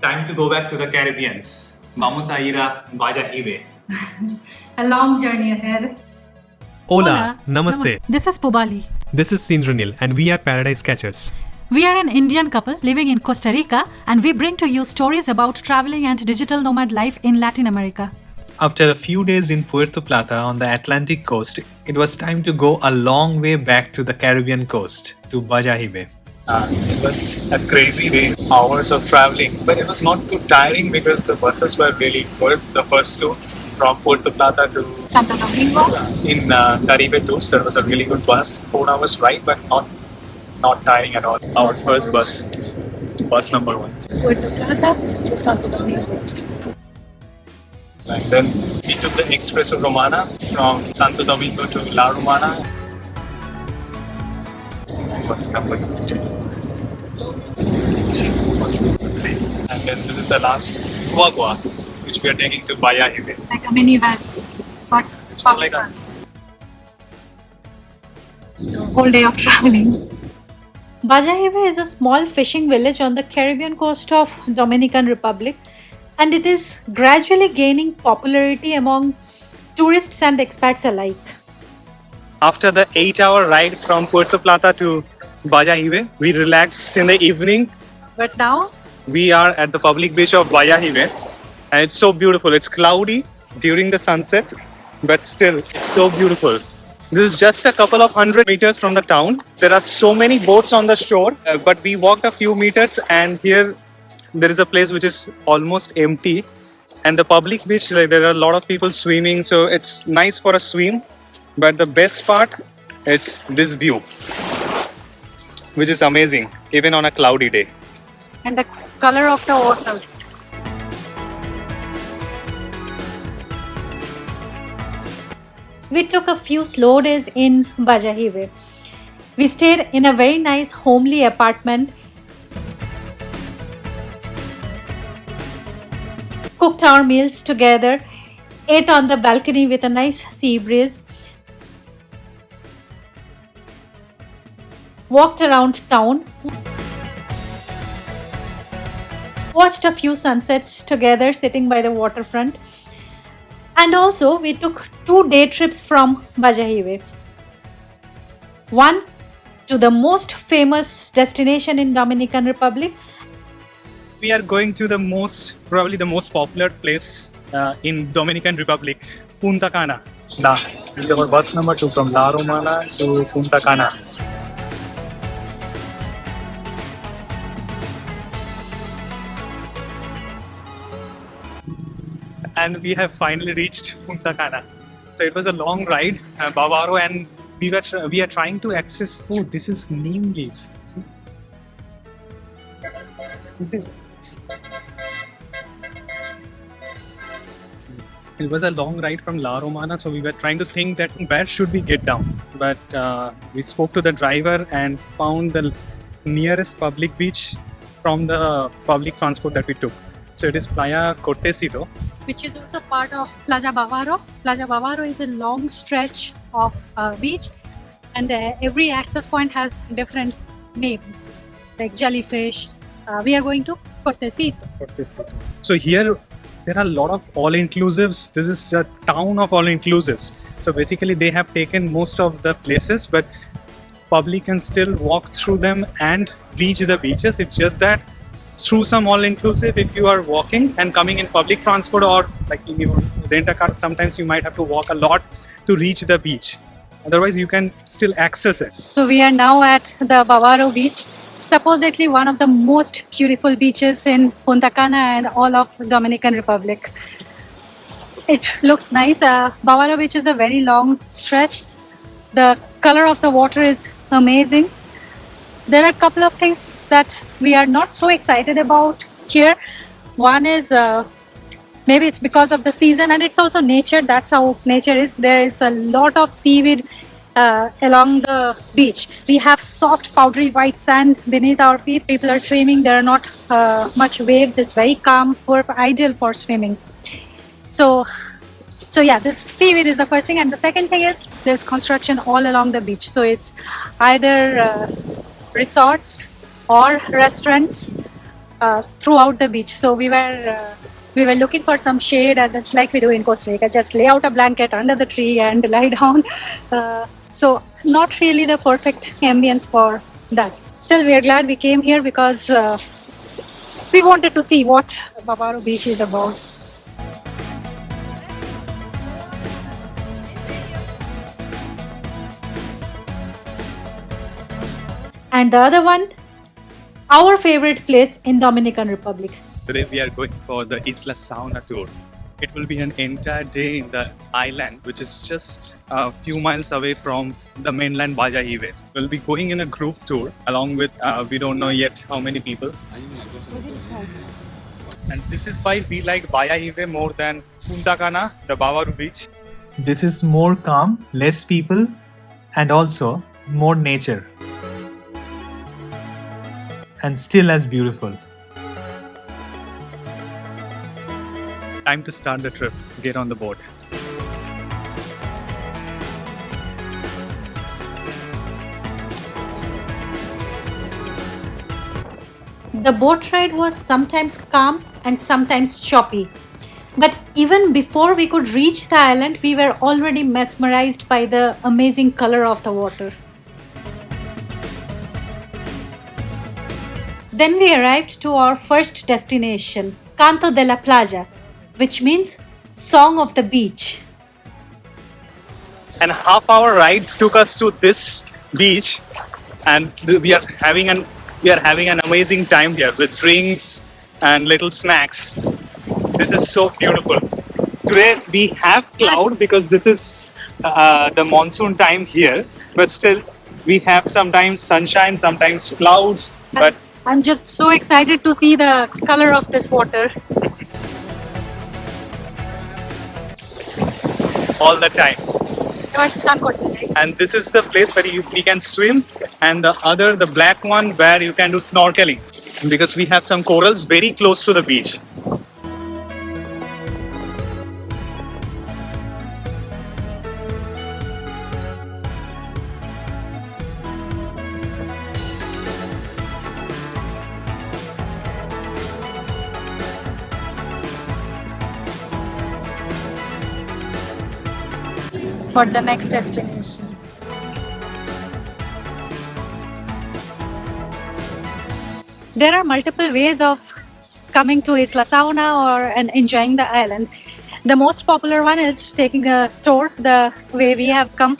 Time to go back to the Caribbeans. Vamos a ir a Bayahibe. A long journey ahead. Hola, Namaste. This is Pubali. This is Sindranil and we are Paradise Catchers. We are an Indian couple living in Costa Rica and we bring to you stories about traveling and digital nomad life in Latin America. After a few days in Puerto Plata on the Atlantic coast, it was time to go a long way back to the Caribbean coast, to Bayahibe. It was a crazy day, hours of traveling, but it was not too tiring because the buses were really good. The first two from Puerto Plata to Santo Domingo. in Caribe too, so it was a really good bus. 4 hours ride, but not tiring at all. Our first bus number 1. Puerto Plata to Santo Domingo. And then we took the Expresso Romana from Santo Domingo to La Romana. Bus number 2. Bus number 3. And then this is the last Guagua, which we are taking to Bayahibe. Like a minivan, but It's more like that. So whole day of traveling. Bayahibe is a small fishing village on the Caribbean coast of Dominican Republic, and it is gradually gaining popularity among tourists and expats alike. After the 8-hour ride from Puerto Plata to Bayahibe, we relaxed in the evening. But now, We are at the public beach of Bayahibe, and it's so beautiful. It's cloudy during the sunset, but still, it's so beautiful. This is just a couple of 100 meters from the town. There are so many boats on the shore, but we walked a few meters, and here there is a place which is almost empty. And the public beach, like, there are a lot of people swimming, so it's nice for a swim. But the best part is this view, which is amazing, even on a cloudy day. and the color of the water. We took a few slow days in Bayahibe. We stayed in a very nice homely apartment, cooked our meals together, ate on the balcony with a nice sea breeze, walked around town, watched a few sunsets together sitting by the waterfront, and also we took 2 day trips from Bayahibe. One to the most famous destination in Dominican Republic. We are going to probably the most popular place in Dominican Republic, Punta Cana. This is our bus number 2 from La Romana to Punta Cana. And we have finally reached Punta Cana. So it was a long ride, Bavaro, and we are trying to access. Oh, this is neem leaves. See? It was a long ride from La Romana, so we were trying to think that where should we get down. But we spoke to the driver and found the nearest public beach from the public transport that we took. So it is Playa Cortesito, which is also part of Playa Bavaro. Playa Bavaro is a long stretch of beach, and every access point has different name, like jellyfish. We are going to Cortesito. So here there are a lot of all-inclusives. This is a town of all-inclusives. So basically they have taken most of the places, but public can still walk through them and reach the beaches. It's just that through some all-inclusive, if you are walking and coming in public transport or like if you rent a car, sometimes you might have to walk a lot to reach the beach. Otherwise, you can still access it. So we are now at the Bavaro Beach, supposedly one of the most beautiful beaches in Punta Cana and all of Dominican Republic. It looks nice. Bavaro Beach is a very long stretch. The color of the water is amazing. There are a couple of things that we are not so excited about here. One is maybe it's because of the season, and it's also nature. That's how nature is. There is a lot of seaweed along the beach. We have soft powdery white sand beneath our feet. People are swimming. There are not much waves. It's very calm, ideal for swimming. So yeah, this seaweed is the first thing, and the second thing is there's construction all along the beach. So it's either resorts or restaurants throughout the beach. So we were looking for some shade, and it's like we do in Costa Rica, just lay out a blanket under the tree and lie down. So not really the perfect ambience for that. Still, we are glad we came here because we wanted to see what Bavaro Beach is about. And the other one, our favorite place in Dominican Republic. Today we are going for the Isla Saona tour. It will be an entire day in the island, which is just a few miles away from the mainland Bayahibe. We'll be going in a group tour along with, we don't know yet how many people. And this is why we like Bayahibe more than Punta Cana, the Bavaro Beach. This is more calm, less people, and also more nature. And still as beautiful. Time to start the trip. Get on the boat. The boat ride was sometimes calm and sometimes choppy. But even before we could reach the island, we were already mesmerized by the amazing color of the water. Then we arrived to our first destination, Canto de la Playa, which means Song of the Beach. And half-hour ride took us to this beach, and we are having an amazing time here with drinks and little snacks. This is so beautiful. Today we have cloud because this is the monsoon time here, but still we have sometimes sunshine, sometimes clouds. But I'm just so excited to see the color of this water. all the time. And this is the place where we can swim, and the black one, where you can do snorkeling, because we have some corals very close to the beach. For the next destination. There are multiple ways of coming to Isla Saona and enjoying the island. The most popular one is taking a tour the way we have come.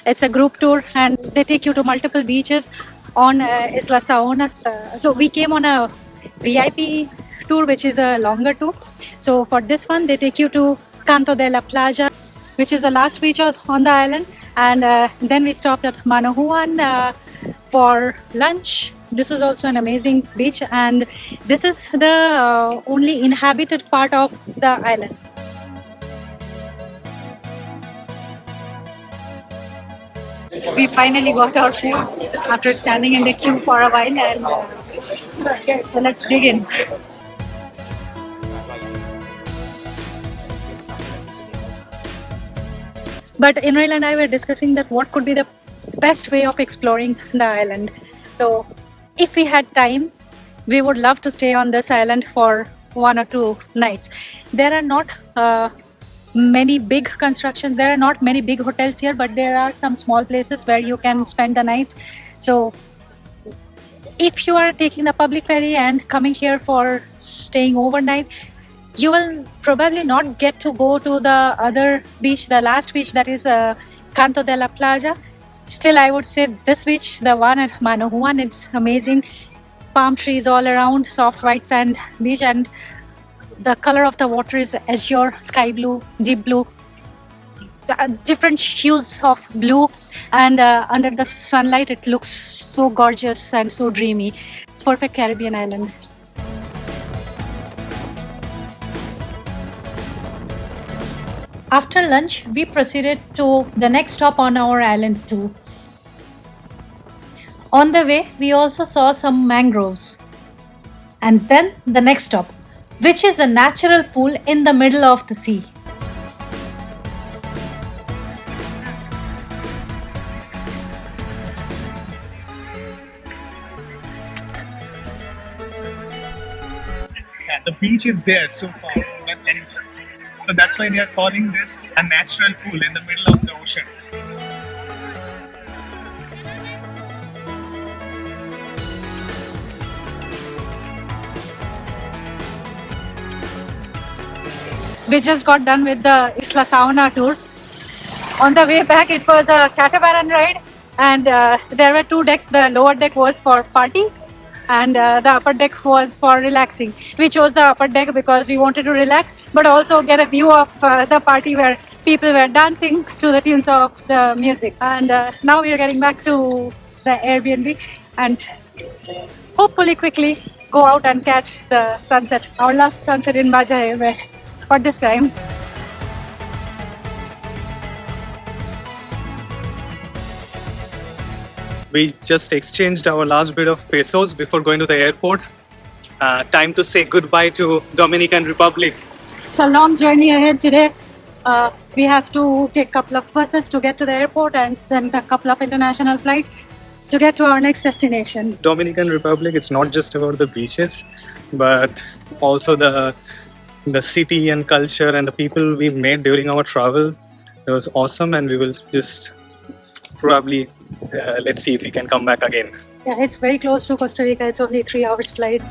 It's a group tour and they take you to multiple beaches on Isla Saona. So we came on a VIP tour, which is a longer tour. So for this one, they take you to Canto de la Playa, which is the last beach on the island. And then we stopped at Mano Juan for lunch. This is also an amazing beach, and this is the only inhabited part of the island. We finally got our food after standing in the queue for a while, and okay, so let's dig in. But Inroil and I were discussing that what could be the best way of exploring the island. So if we had time, we would love to stay on this island for 1 or 2 nights. There are not many big constructions, there are not many big hotels here, but there are some small places where you can spend the night. So if you are taking the public ferry and coming here for staying overnight, you will probably not get to go to the other beach, the last beach, that is Canto de la Playa. Still, I would say this beach, the one at Mano Juan, it's amazing. Palm trees all around, soft white sand beach, and the color of the water is azure, sky blue, deep blue, different hues of blue, and under the sunlight it looks so gorgeous and so dreamy. Perfect Caribbean island. After lunch, we proceeded to the next stop on our island too. On the way, we also saw some mangroves. And then the next stop, which is a natural pool in the middle of the sea. the beach is there so far. And so that's why they are calling this a natural pool in the middle of the ocean. We just got done with the Isla Saona tour. On the way back, it was a catamaran ride, and there were two decks. The lower deck was for party, and the upper deck was for relaxing. We chose the upper deck because we wanted to relax, but also get a view of the party where people were dancing to the tunes of the music. And now we are getting back to the Airbnb, and hopefully quickly go out and catch the sunset. Our last sunset in Bayahibe for this time. We just exchanged our last bit of pesos before going to the airport. Time to say goodbye to Dominican Republic. It's a long journey ahead today. We have to take a couple of buses to get to the airport and then a couple of international flights to get to our next destination. Dominican Republic, it's not just about the beaches, but also the city and culture and the people we met during our travel. It was awesome, and we will just probably let's see if we can come back again. Yeah, it's very close to Costa Rica. It's only 3 hours flight.